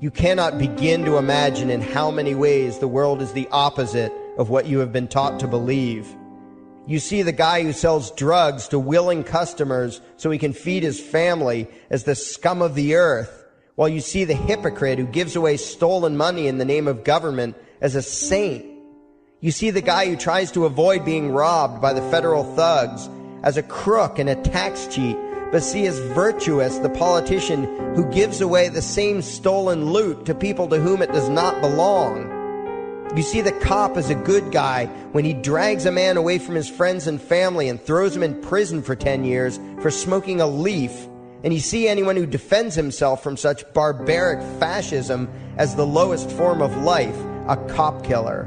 You cannot begin to imagine in how many ways the world is the opposite of what you have been taught to believe. You see the guy who sells drugs to willing customers so he can feed his family as the scum of the earth, while you see the hypocrite who gives away stolen money in the name of government as a saint. You see the guy who tries to avoid being robbed by the federal thugs as a crook and a tax cheat, but see as virtuous the politician who gives away the same stolen loot to people to whom it does not belong. You see the cop as a good guy when he drags a man away from his friends and family and throws him in prison for 10 years for smoking a leaf. And you see anyone who defends himself from such barbaric fascism as the lowest form of life, a cop killer.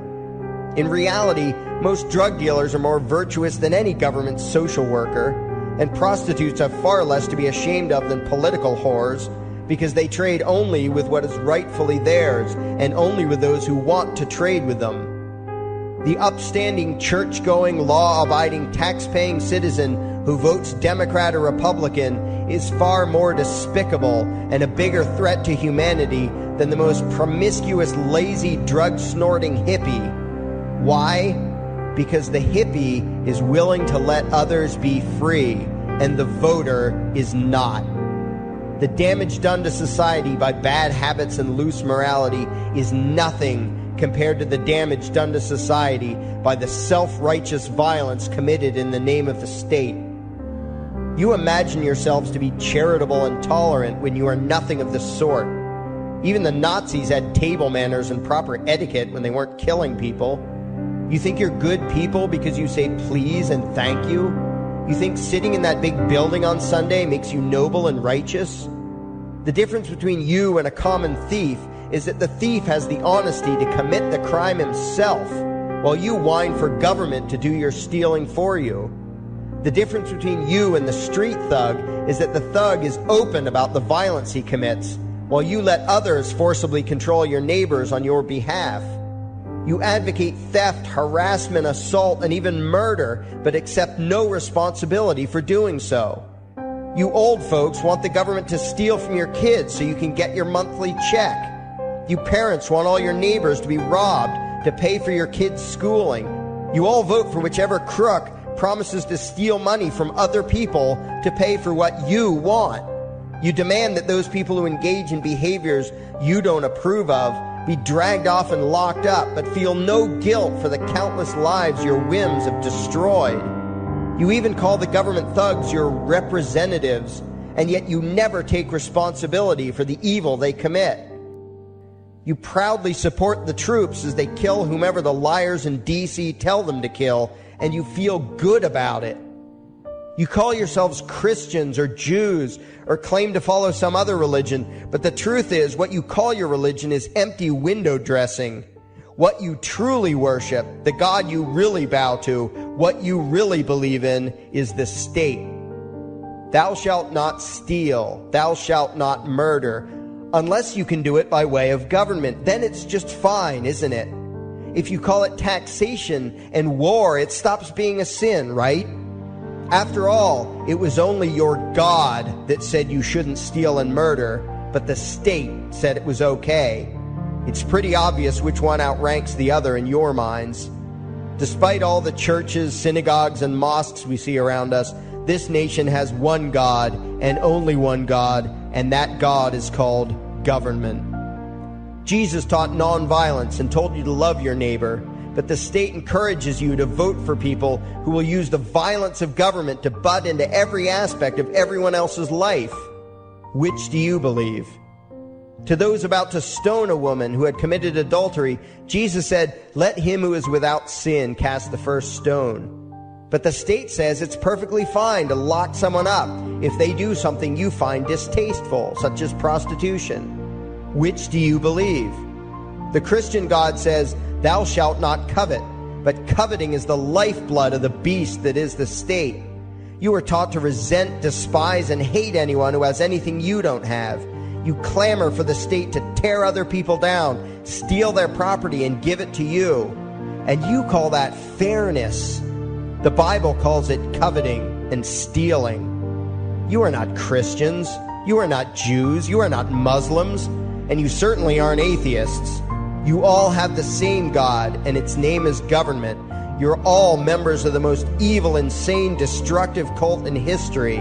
In reality, most drug dealers are more virtuous than any government social worker, and prostitutes have far less to be ashamed of than political whores, because they trade only with what is rightfully theirs, and only with those who want to trade with them. The upstanding, church-going, law-abiding, tax-paying citizen who votes Democrat or Republican is far more despicable and a bigger threat to humanity than the most promiscuous, lazy, drug-snorting hippie. Why? Because the hippie is willing to let others be free, and the voter is not. The damage done to society by bad habits and loose morality is nothing compared to the damage done to society by the self-righteous violence committed in the name of the state. You imagine yourselves to be charitable and tolerant when you are nothing of the sort. Even the Nazis had table manners and proper etiquette when they weren't killing people. You think you're good people because you say please and thank you? You think sitting in that big building on Sunday makes you noble and righteous? The difference between you and a common thief is that the thief has the honesty to commit the crime himself, while you whine for government to do your stealing for you. The difference between you and the street thug is that the thug is open about the violence he commits, while you let others forcibly control your neighbors on your behalf. You advocate theft, harassment, assault, and even murder, but accept no responsibility for doing so. You old folks want the government to steal from your kids so you can get your monthly check. You parents want all your neighbors to be robbed to pay for your kids' schooling. You all vote for whichever crook promises to steal money from other people to pay for what you want. You demand that those people who engage in behaviors you don't approve of be dragged off and locked up, but feel no guilt for the countless lives your whims have destroyed. You even call the government thugs your representatives, and yet you never take responsibility for the evil they commit. You proudly support the troops as they kill whomever the liars in D.C. tell them to kill, and you feel good about it. You call yourselves Christians or Jews or claim to follow some other religion, but the truth is what you call your religion is empty window dressing. What you truly worship, the God you really bow to, what you really believe in is the state. Thou shalt not steal, thou shalt not murder, unless you can do it by way of government. Then it's just fine, isn't it? If you call it taxation and war, it stops being a sin, right? After all, it was only your God that said you shouldn't steal and murder, but the state said it was okay. It's pretty obvious which one outranks the other in your minds. Despite all the churches, synagogues, and mosques we see around us, this nation has one God and only one God, and that God is called government. Jesus taught nonviolence and told you to love your neighbor, but the state encourages you to vote for people who will use the violence of government to butt into every aspect of everyone else's life. Which do you believe? To those about to stone a woman who had committed adultery, Jesus said, "Let him who is without sin cast the first stone." But the state says it's perfectly fine to lock someone up if they do something you find distasteful, such as prostitution. Which do you believe? The Christian God says, "Thou shalt not covet," but coveting is the lifeblood of the beast that is the state. You are taught to resent, despise, and hate anyone who has anything you don't have. You clamor for the state to tear other people down, steal their property, and give it to you. And you call that fairness. The Bible calls it coveting and stealing. You are not Christians. You are not Jews. You are not Muslims. and you certainly aren't atheists. You all have the same God, and its name is government. You're all members of the most evil, insane, destructive cult in history.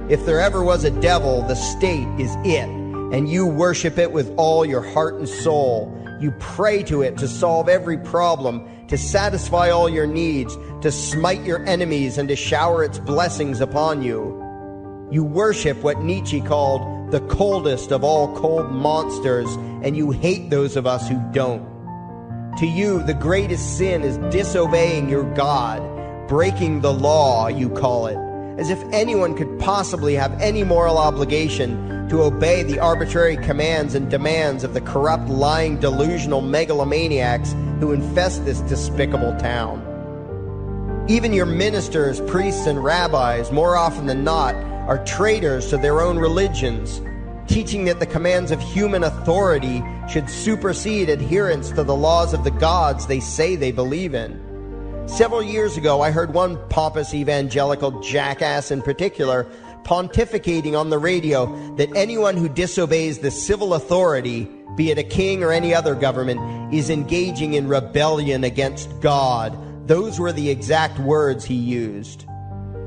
If there ever was a devil, the state is it, and you worship it with all your heart and soul. You pray to it to solve every problem, to satisfy all your needs, to smite your enemies, and to shower its blessings upon you. You worship what Nietzsche called the coldest of all cold monsters, and you hate those of us who don't. To you, the greatest sin is disobeying your God, breaking the law, you call it, as if anyone could possibly have any moral obligation to obey the arbitrary commands and demands of the corrupt, lying, delusional megalomaniacs who infest this despicable town. Even your ministers, priests, and rabbis, more often than not, are traitors to their own religions, teaching that the commands of human authority should supersede adherence to the laws of the gods they say they believe in. Several years ago, I heard one pompous evangelical jackass in particular pontificating on the radio that anyone who disobeys the civil authority, be it a king or any other government, is engaging in rebellion against God. Those were the exact words he used.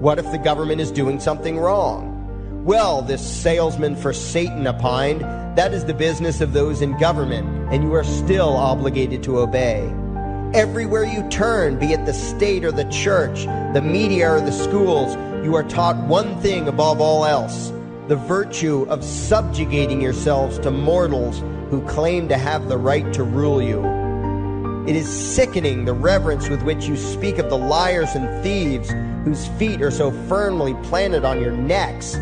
What if the government is doing something wrong? Well, this salesman for Satan opined, that is the business of those in government, and you are still obligated to obey. Everywhere you turn, be it the state or the church, the media or the schools, you are taught one thing above all else, the virtue of subjugating yourselves to mortals who claim to have the right to rule you. It is sickening the reverence with which you speak of the liars and thieves whose feet are so firmly planted on your necks.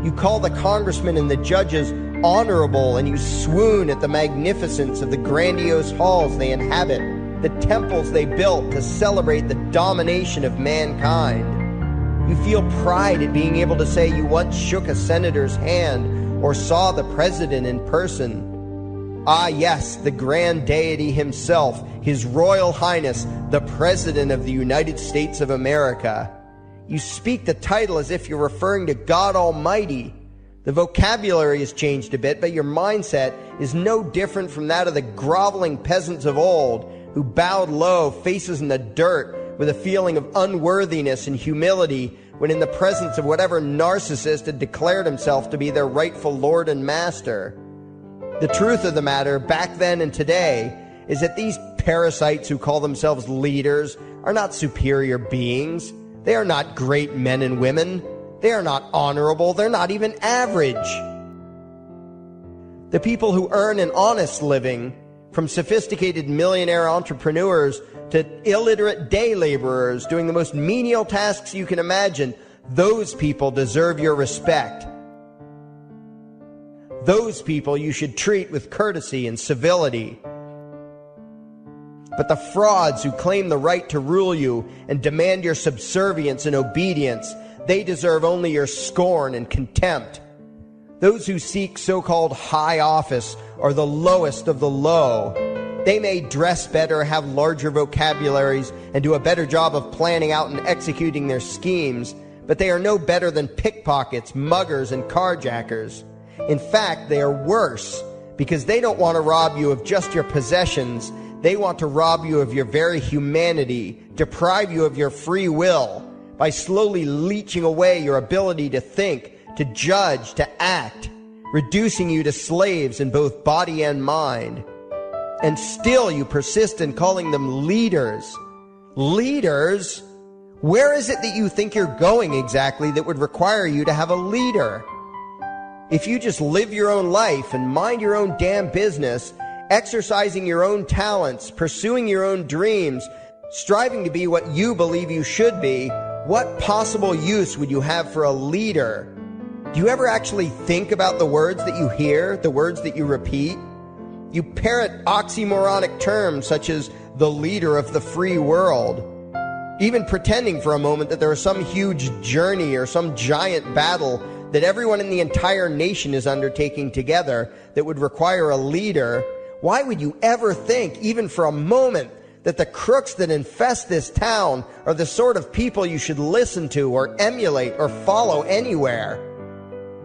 You call the congressmen and the judges honorable, and you swoon at the magnificence of the grandiose halls they inhabit, the temples they built to celebrate the domination of mankind. You feel pride at being able to say you once shook a senator's hand or saw the president in person. Ah, yes, the grand deity himself, His Royal Highness, the President of the United States of America. You speak the title as if you're referring to God Almighty. The vocabulary has changed a bit, but your mindset is no different from that of the groveling peasants of old who bowed low, faces in the dirt, with a feeling of unworthiness and humility when in the presence of whatever narcissist had declared himself to be their rightful lord and master. The truth of the matter, back then and today, is that these parasites who call themselves leaders are not superior beings. They are not great men and women. They are not honorable. They're not even average. The people who earn an honest living, from sophisticated millionaire entrepreneurs to illiterate day laborers doing the most menial tasks you can imagine, those people deserve your respect. Those people you should treat with courtesy and civility. But the frauds who claim the right to rule you and demand your subservience and obedience, they deserve only your scorn and contempt. Those who seek so-called high office are the lowest of the low. They may dress better, have larger vocabularies, and do a better job of planning out and executing their schemes, but they are no better than pickpockets, muggers, and carjackers. In fact, they are worse, because they don't want to rob you of just your possessions. They want to rob you of your very humanity, deprive you of your free will, by slowly leeching away your ability to think, to judge, to act, reducing you to slaves in both body and mind. And still you persist in calling them leaders. Leaders? Where is it that you think you're going exactly that would require you to have a leader? If you just live your own life and mind your own damn business, exercising your own talents, pursuing your own dreams, striving to be what you believe you should be, what possible use would you have for a leader? Do you ever actually think about the words that you hear, the words that you repeat? You parrot oxymoronic terms such as the leader of the free world, even pretending for a moment that there is some huge journey or some giant battle that everyone in the entire nation is undertaking together that would require a leader. Why would you ever think, even for a moment, that the crooks that infest this town are the sort of people you should listen to or emulate or follow anywhere?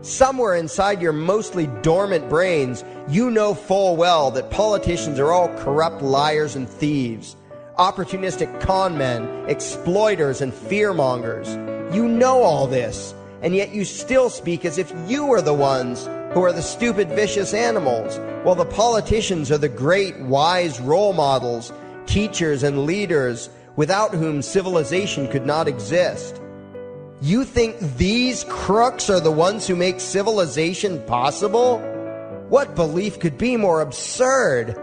Somewhere inside your mostly dormant brains, you know full well that politicians are all corrupt liars and thieves, opportunistic con men, exploiters, and fearmongers. You know all this, and yet you still speak as if you are the ones who are the stupid, vicious animals, while the politicians are the great, wise role models, teachers, and leaders without whom civilization could not exist. You think these crooks are the ones who make civilization possible? What belief could be more absurd?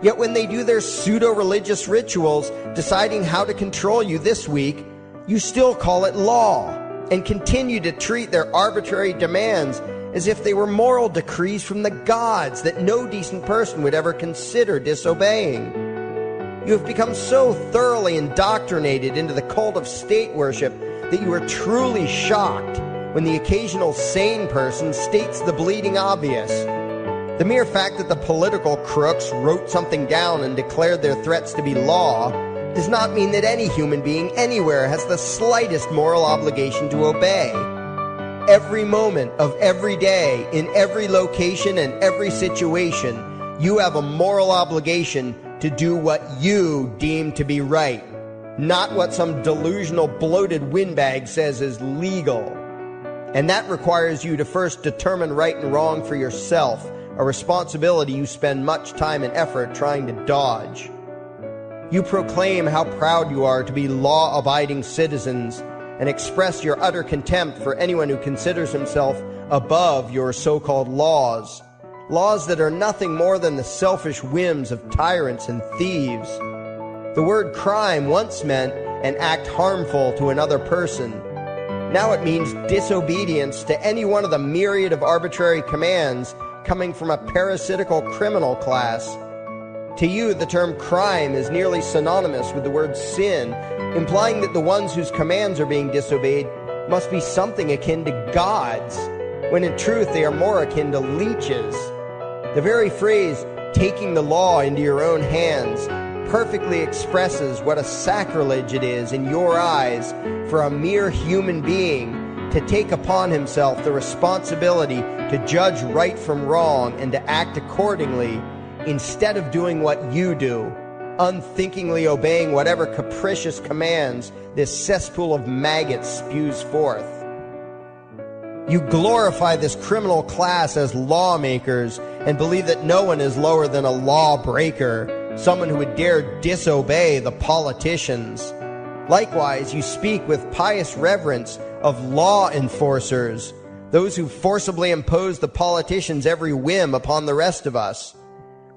Yet when they do their pseudo-religious rituals, deciding how to control you this week, you still call it law, and continue to treat their arbitrary demands as if they were moral decrees from the gods that no decent person would ever consider disobeying. You have become so thoroughly indoctrinated into the cult of state worship that you are truly shocked when the occasional sane person states the bleeding obvious. The mere fact that the political crooks wrote something down and declared their threats to be law does not mean that any human being anywhere has the slightest moral obligation to obey. Every moment of every day, in every location and every situation, you have a moral obligation to do what you deem to be right, not what some delusional bloated windbag says is legal. And that requires you to first determine right and wrong for yourself, a responsibility you spend much time and effort trying to dodge. You proclaim how proud you are to be law-abiding citizens and express your utter contempt for anyone who considers himself above your so-called laws, laws that are nothing more than the selfish whims of tyrants and thieves. The word crime once meant an act harmful to another person. Now it means disobedience to any one of the myriad of arbitrary commands coming from a parasitical criminal class. To you, the term crime is nearly synonymous with the word sin, implying that the ones whose commands are being disobeyed must be something akin to gods, when in truth they are more akin to leeches. The very phrase, taking the law into your own hands, perfectly expresses what a sacrilege it is in your eyes for a mere human being to take upon himself the responsibility to judge right from wrong and to act accordingly, instead of doing what you do, unthinkingly obeying whatever capricious commands this cesspool of maggots spews forth. You glorify this criminal class as lawmakers and believe that no one is lower than a lawbreaker, someone who would dare disobey the politicians. Likewise, you speak with pious reverence of law enforcers, those who forcibly impose the politicians' every whim upon the rest of us.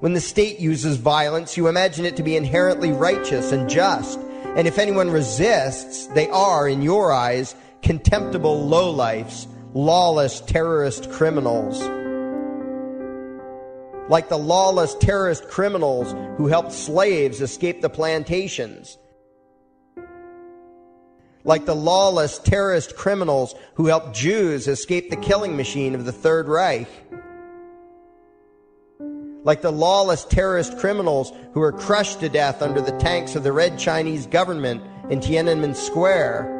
When the state uses violence, you imagine it to be inherently righteous and just, and if anyone resists, they are, in your eyes, contemptible lowlifes, lawless terrorist criminals. Like the lawless terrorist criminals who helped slaves escape the plantations. Like the lawless terrorist criminals who helped Jews escape the killing machine of the Third Reich. Like the lawless terrorist criminals who were crushed to death under the tanks of the Red Chinese government in Tiananmen Square.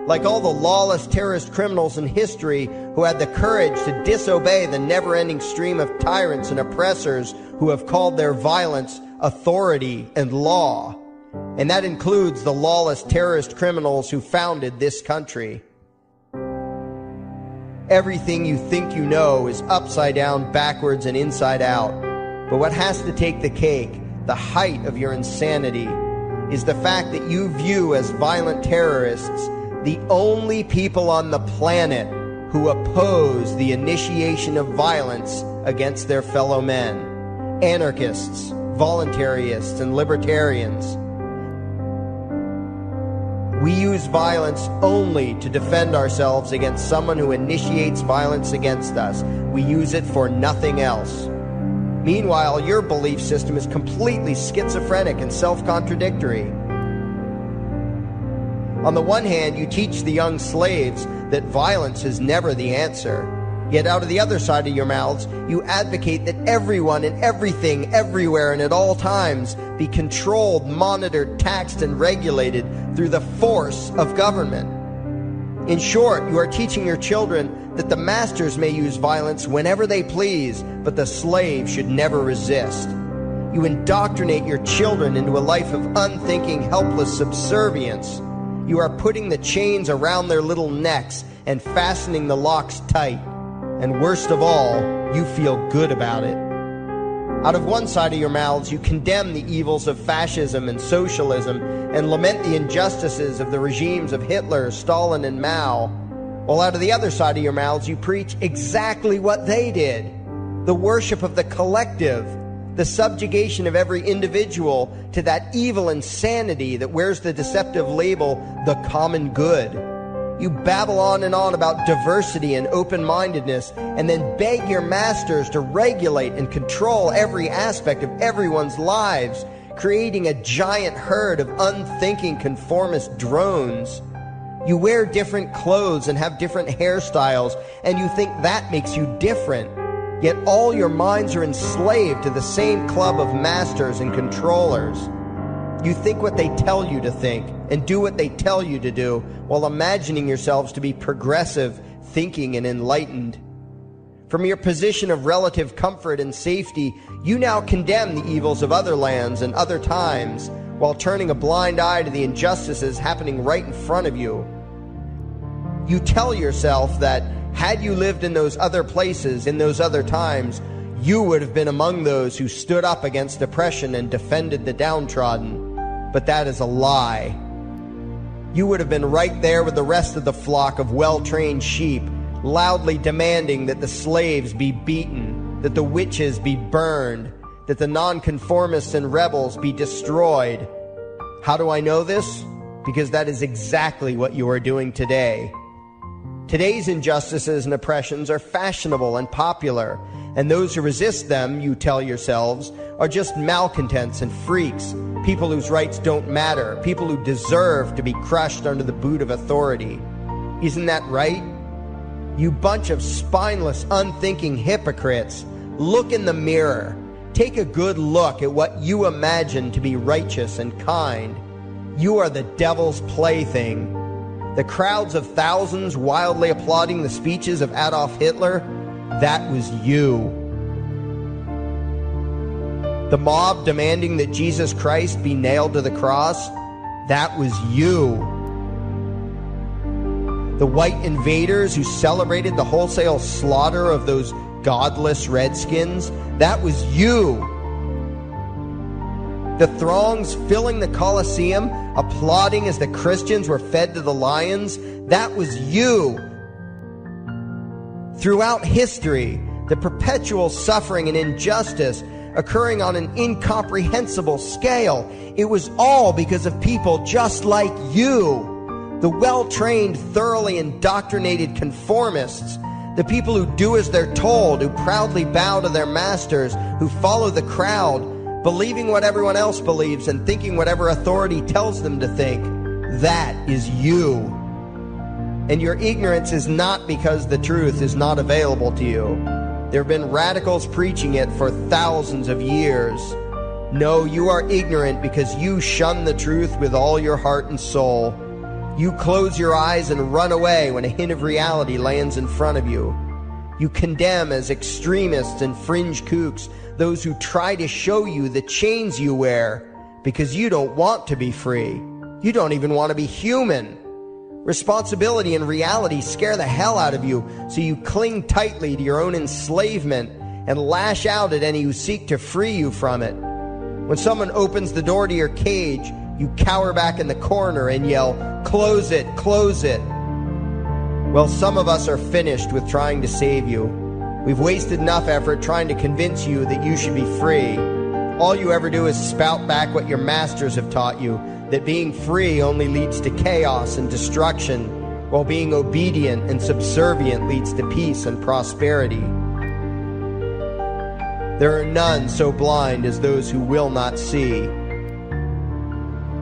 Like all the lawless terrorist criminals in history who had the courage to disobey the never-ending stream of tyrants and oppressors who have called their violence authority and law. And that includes the lawless terrorist criminals who founded this country. Everything you think you know is upside down, backwards, and inside out. But what has to take the cake, the height of your insanity, is the fact that you view as violent terrorists the only people on the planet who oppose the initiation of violence against their fellow men. Anarchists, voluntarists, and libertarians. We use violence only to defend ourselves against someone who initiates violence against us. We use it for nothing else. Meanwhile, your belief system is completely schizophrenic and self-contradictory. On the one hand, you teach the young slaves that violence is never the answer. Yet out of the other side of your mouths, you advocate that everyone and everything, everywhere and at all times be controlled, monitored, taxed, and regulated through the force of government. In short, you are teaching your children that the masters may use violence whenever they please, but the slave should never resist. You indoctrinate your children into a life of unthinking, helpless subservience. You are putting the chains around their little necks and fastening the locks tight. And worst of all, you feel good about it. Out of one side of your mouths, you condemn the evils of fascism and socialism and lament the injustices of the regimes of Hitler, Stalin, and Mao. While out of the other side of your mouths, you preach exactly what they did. The worship of the collective, the subjugation of every individual to that evil insanity that wears the deceptive label, the common good. You babble on and on about diversity and open-mindedness, and then beg your masters to regulate and control every aspect of everyone's lives, creating a giant herd of unthinking conformist drones. You wear different clothes and have different hairstyles, and you think that makes you different. Yet all your minds are enslaved to the same club of masters and controllers. You think what they tell you to think and do what they tell you to do while imagining yourselves to be progressive, thinking, and enlightened. From your position of relative comfort and safety, you now condemn the evils of other lands and other times while turning a blind eye to the injustices happening right in front of you. You tell yourself that had you lived in those other places, in those other times, you would have been among those who stood up against oppression and defended the downtrodden. But that is a lie. You would have been right there with the rest of the flock of well-trained sheep, loudly demanding that the slaves be beaten, that the witches be burned, that the nonconformists and rebels be destroyed. How do I know this? Because that is exactly what you are doing today. Today's injustices and oppressions are fashionable and popular, and those who resist them, you tell yourselves, are just malcontents and freaks, people whose rights don't matter, people who deserve to be crushed under the boot of authority. Isn't that right? You bunch of spineless, unthinking hypocrites, look in the mirror. Take a good look at what you imagine to be righteous and kind. You are the devil's plaything. The crowds of thousands wildly applauding the speeches of Adolf Hitler, that was you. The mob demanding that Jesus Christ be nailed to the cross, that was you. The white invaders who celebrated the wholesale slaughter of those godless redskins, that was you. The throngs filling the Colosseum, applauding as the Christians were fed to the lions, that was you. Throughout history, the perpetual suffering and injustice occurring on an incomprehensible scale, it was all because of people just like you. The well-trained, thoroughly indoctrinated conformists, the people who do as they're told, who proudly bow to their masters, who follow the crowd, believing what everyone else believes and thinking whatever authority tells them to think. That is you. And your ignorance is not because the truth is not available to you. There have been radicals preaching it for thousands of years. No, you are ignorant because you shun the truth with all your heart and soul. You close your eyes and run away when a hint of reality lands in front of you. You condemn as extremists and fringe kooks those who try to show you the chains you wear because you don't want to be free. You don't even want to be human. Responsibility and reality scare the hell out of you, so you cling tightly to your own enslavement and lash out at any who seek to free you from it. When someone opens the door to your cage, you cower back in the corner and yell, "Close it, close it." Well, some of us are finished with trying to save you. We've wasted enough effort trying to convince you that you should be free. All you ever do is spout back what your masters have taught you, that being free only leads to chaos and destruction, while being obedient and subservient leads to peace and prosperity. There are none so blind as those who will not see.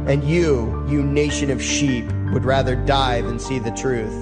And you nation of sheep, would rather die than see the truth.